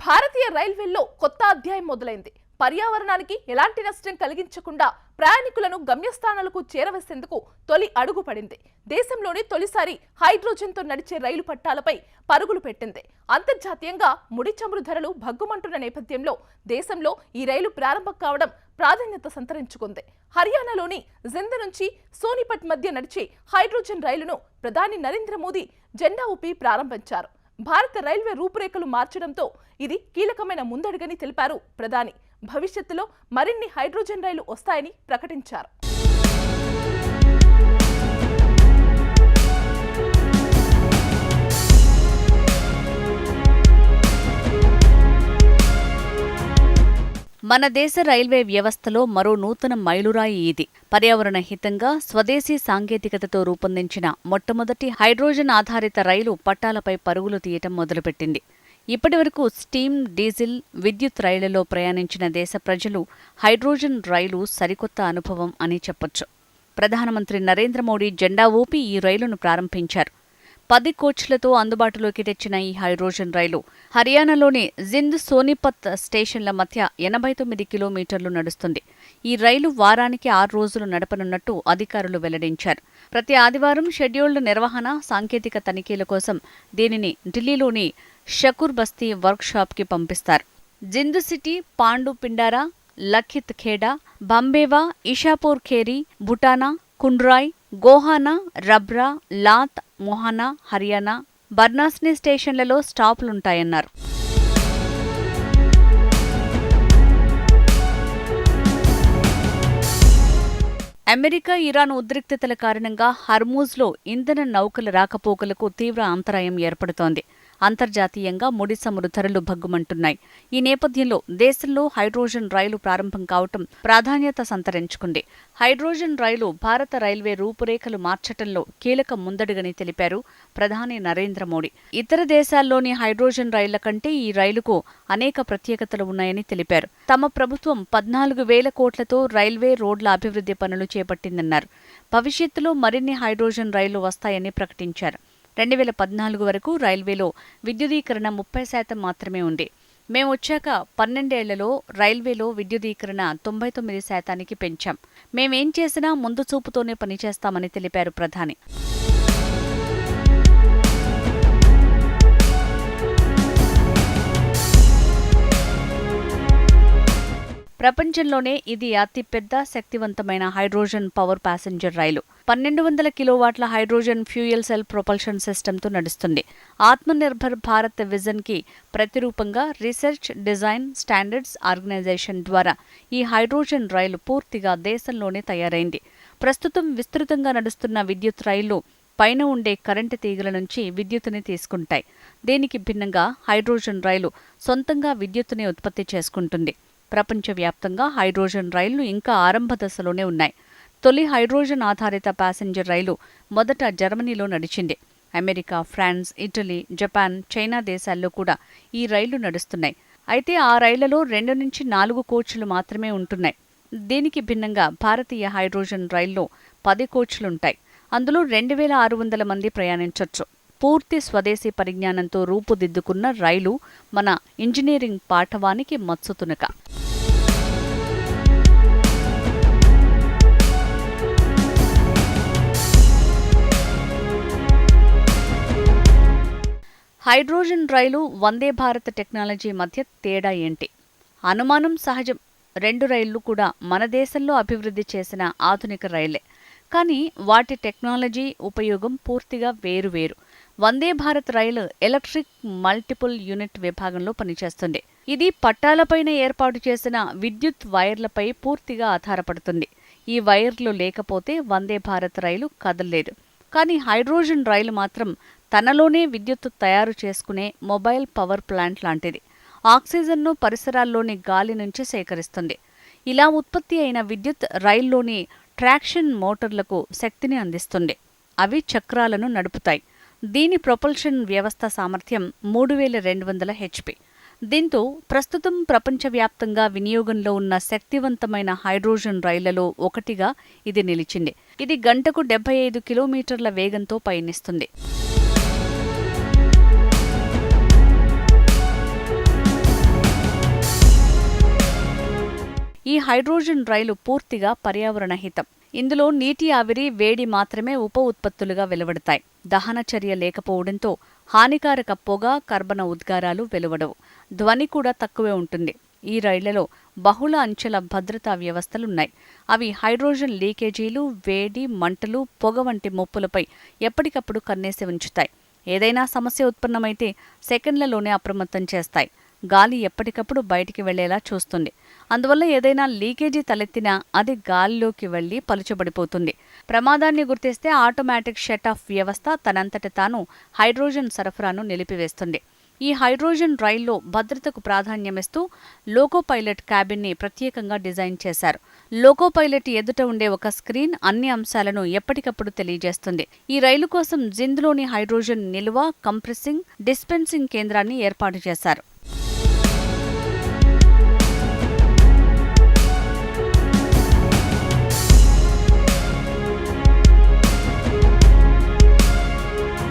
భారతీయ రైల్వేల్లో కొత్త అధ్యాయం మొదలైంది. పర్యావరణానికి ఎలాంటి నష్టం కలిగించకుండా ప్రయాణికులను గమ్యస్థానాలకు చేరవేసేందుకు తొలి అడుగు పడింది. దేశంలోనే తొలిసారి హైడ్రోజన్తో నడిచే రైలు పట్టాలపై పరుగులు పెట్టింది. అంతర్జాతీయంగా ముడి చమురు ధరలు భగ్గుమంటున్న నేపథ్యంలో దేశంలో ఈ రైలు ప్రారంభం కావడం ప్రాధాన్యత సంతరించుకుంది. హర్యానాలోని జింద్ నుంచి సోనిపట్ మధ్య నడిచే హైడ్రోజన్ రైలును ప్రధాని నరేంద్ర మోదీ జెండా ఊపి ప్రారంభించారు. భారత రైల్వే రూపురేఖలు మార్చడంతో ఇది కీలకమైన ముందడుగని తెలిపారు ప్రధాని. భవిష్యత్తులో మరిన్ని హైడ్రోజన్ రైలు వస్తాయని ప్రకటించారు. మన దేశ రైల్వే వ్యవస్థలో మరో నూతన మైలురాయి ఇది. పర్యావరణ హితంగా స్వదేశీ సాంకేతికతతో రూపొందించిన మొట్టమొదటి హైడ్రోజన్ ఆధారిత రైలు పట్టాలపై పరుగులు తీయటం మొదలుపెట్టింది. ఇప్పటివరకు స్టీమ్, డీజిల్, విద్యుత్ రైళ్లలో ప్రయాణించిన దేశ ప్రజలు హైడ్రోజన్ రైలు సరికొత్త అనుభవం అని చెప్పొచ్చు. ప్రధానమంత్రి నరేంద్ర మోదీ జెండా ఊపి ఈ రైలును ప్రారంభించారు. 10 కోచ్లతో అందుబాటులోకి తెచ్చిన ఈ హైడ్రోజన్ రైలు హర్యానాలోని జింద్ సోనిపత్ స్టేషన్ల మధ్య 89 కిలోమీటర్లు నడుస్తుంది. ఈ రైలు వారానికి 6 రోజులు నడపనున్నట్టు అధికారులు వెల్లడించారు. ప్రతి ఆదివారం షెడ్యూల్డ్ నిర్వహణ, సాంకేతిక తనిఖీల కోసం దీనిని ఢిల్లీలోని షకూర్ బస్తీ వర్క్షాప్కి పంపిస్తారు. జింద్ సిటీ, పాండు పిండారా, లఖిత్ ఖేడా, బంబేవా, ఇషాపూర్ ఖేరి, భుటానా, కుండ్రాయ్, గోహానా, రబ్రా, లాత్, మొహానా, హర్యానా, బర్నాస్ని స్టేషన్లలో స్టాపులుంటాయన్నారు. అమెరికా, ఇరాన్ ఉద్రిక్తతల కారణంగా హర్మూజ్లో ఇంధన నౌకల రాకపోకలకు తీవ్ర అంతరాయం ఏర్పడుతోంది. అంతర్జాతీయంగా ముడి చమురు ధరలు భగ్గుమంటున్నాయి. ఈ నేపథ్యంలో దేశంలో హైడ్రోజన్ రైలు ప్రారంభం కావటం ప్రాధాన్యత సంతరించుకుంది. హైడ్రోజన్ రైలు భారత రైల్వే రూపురేఖలు మార్చటంలో కీలక ముందడుగని తెలిపారు ప్రధాని నరేంద్ర మోదీ. ఇతర దేశాల్లోని హైడ్రోజన్ రైళ్ల కంటే ఈ రైలుకు అనేక ప్రత్యేకతలు ఉన్నాయని తెలిపారు. తమ ప్రభుత్వం 14,000 కోట్లతో రైల్వే, రోడ్ల అభివృద్ధి పనులు చేపట్టిందన్నారు. భవిష్యత్తులో మరిన్ని హైడ్రోజన్ రైళ్లు వస్తాయని ప్రకటించారు. 2014 వరకు రైల్వేలో విద్యుదీకరణ 30% మాత్రమే ఉంది. మేమొచ్చాక 12 ఏళ్లలో రైల్వేలో విద్యుదీకరణ 99% పెంచాం. మేమేం చేసినా ముందు చూపుతోనే పనిచేస్తామని తెలిపారు ప్రధాని. ప్రపంచంలోనే ఇది అతిపెద్ద, శక్తివంతమైన హైడ్రోజన్ పవర్ ప్యాసింజర్ రైలు. 1200 కిలోవాట్ల హైడ్రోజన్ ఫ్యూయల్ సెల్ ప్రొపల్షన్ సిస్టంతో నడుస్తుంది. ఆత్మనిర్భర్ భారత్ విజన్కి ప్రతిరూపంగా రీసెర్చ్, డిజైన్, స్టాండర్డ్స్ ఆర్గనైజేషన్ ద్వారా ఈ హైడ్రోజన్ రైలు పూర్తిగా దేశంలోనే తయారైంది. ప్రస్తుతం విస్తృతంగా నడుస్తున్న విద్యుత్ రైళ్లు పైన ఉండే కరెంటు తీగల నుంచి విద్యుత్తుని తీసుకుంటాయి. దీనికి భిన్నంగా హైడ్రోజన్ రైలు సొంతంగా విద్యుత్తుని ఉత్పత్తి చేసుకుంటుంది. ప్రపంచవ్యాప్తంగా హైడ్రోజన్ రైళ్లు ఇంకా ఆరంభ దశలోనే ఉన్నాయి. తొలి హైడ్రోజన్ ఆధారిత ప్యాసింజర్ రైలు మొదట జర్మనీలో నడిచింది. America, France, Italy, Japan, China దేశాల్లో కూడా ఈ రైళ్లు నడుస్తున్నాయి. అయితే ఆ రైళ్లలో 2 నుంచి 4 కోచ్లు మాత్రమే ఉంటున్నాయి. దీనికి భిన్నంగా భారతీయ హైడ్రోజన్ రైల్లో 10 కోచ్లుంటాయి. అందులో 2,600 మంది ప్రయాణించొచ్చు. పూర్తి స్వదేశీ పరిజ్ఞానంతో రూపుదిద్దుకున్న రైలు మన ఇంజనీరింగ్ పాఠవానికి మత్సుతునక. హైడ్రోజన్ రైలు, వందే భారత్ టెక్నాలజీ మధ్య తేడా ఏంటి? అనుమానం సహజం. 2 రైళ్లు కూడా మన దేశంలో అభివృద్ధి చేసిన ఆధునిక రైళ్లే. కానీ వాటి టెక్నాలజీ, ఉపయోగం పూర్తిగా వేరువేరు. వందే భారత్ రైలు ఎలక్ట్రిక్ మల్టిపుల్ యూనిట్ విభాగంలో పనిచేస్తుంది. ఇది పట్టాలపైన ఏర్పాటు చేసిన విద్యుత్ వైర్లపై పూర్తిగా ఆధారపడుతుంది. ఈ వైర్లు లేకపోతే వందే భారత్ రైలు కదల్లేదు. కానీ హైడ్రోజన్ రైలు మాత్రం తనలోనే విద్యుత్తు తయారు చేసుకునే మొబైల్ పవర్ ప్లాంట్ లాంటిది. ఆక్సిజన్ను పరిసరాల్లోని గాలి నుంచి సేకరిస్తుంది. ఇలా ఉత్పత్తి అయిన విద్యుత్ రైల్లోని ట్రాక్షన్ మోటార్లకు శక్తిని అందిస్తుంది. అవి చక్రాలను నడుపుతాయి. దీని ప్రొపల్షన్ వ్యవస్థ సామర్థ్యం 3200 HP. దీంతో ప్రస్తుతం ప్రపంచవ్యాప్తంగా వినియోగంలో ఉన్న శక్తివంతమైన హైడ్రోజన్ రైళ్లలో ఒకటిగా ఇది నిలిచింది. ఇది గంటకు 75 కిలోమీటర్ల వేగంతో పయనిస్తుంది. ఈ హైడ్రోజన్ రైలు పూర్తిగా పర్యావరణ హితం. ఇందులో నీటి ఆవిరి, వేడి మాత్రమే ఉప ఉత్పత్తులుగా వెలువడతాయి. దహన చర్య లేకపోవడంతో హానికారక పొగ, కర్బన ఉద్గారాలు వెలువడవు. ధ్వని కూడా తక్కువే ఉంటుంది. ఈ రైళ్లలో బహుళ అంచెల భద్రతా వ్యవస్థలున్నాయి. అవి హైడ్రోజన్ లీకేజీలు, వేడి, మంటలు, పొగ వంటి ముప్పులపై ఎప్పటికప్పుడు కన్నేసి ఉంచుతాయి. ఏదైనా సమస్య ఉత్పన్నమైతే సెకండ్లలోనే అప్రమత్తం చేస్తాయి. గాలి ఎప్పటికప్పుడు బయటికి వెళ్లేలా చూస్తుంది. అందువల్ల ఏదైనా లీకేజీ తలెత్తినా అది గాలిలోకి వెళ్లి పలుచబడిపోతుంది. ప్రమాదాన్ని గుర్తిస్తే ఆటోమేటిక్ షట్ ఆఫ్ వ్యవస్థ తనంతట తాను హైడ్రోజన్ సరఫరాను నిలిపివేస్తుంది. ఈ హైడ్రోజన్ రైల్లో భద్రతకు ప్రాధాన్యమిస్తూ లోకో పైలట్ క్యాబిన్ని ప్రత్యేకంగా డిజైన్ చేశారు. లోకో పైలట్ ఎదుట ఉండే ఒక స్క్రీన్ అన్ని అంశాలను ఎప్పటికప్పుడు తెలియజేస్తుంది. ఈ రైలు కోసం జింద్లోని హైడ్రోజన్ నిల్వ, కంప్రెసింగ్, డిస్పెన్సింగ్ కేంద్రాన్ని ఏర్పాటు చేశారు.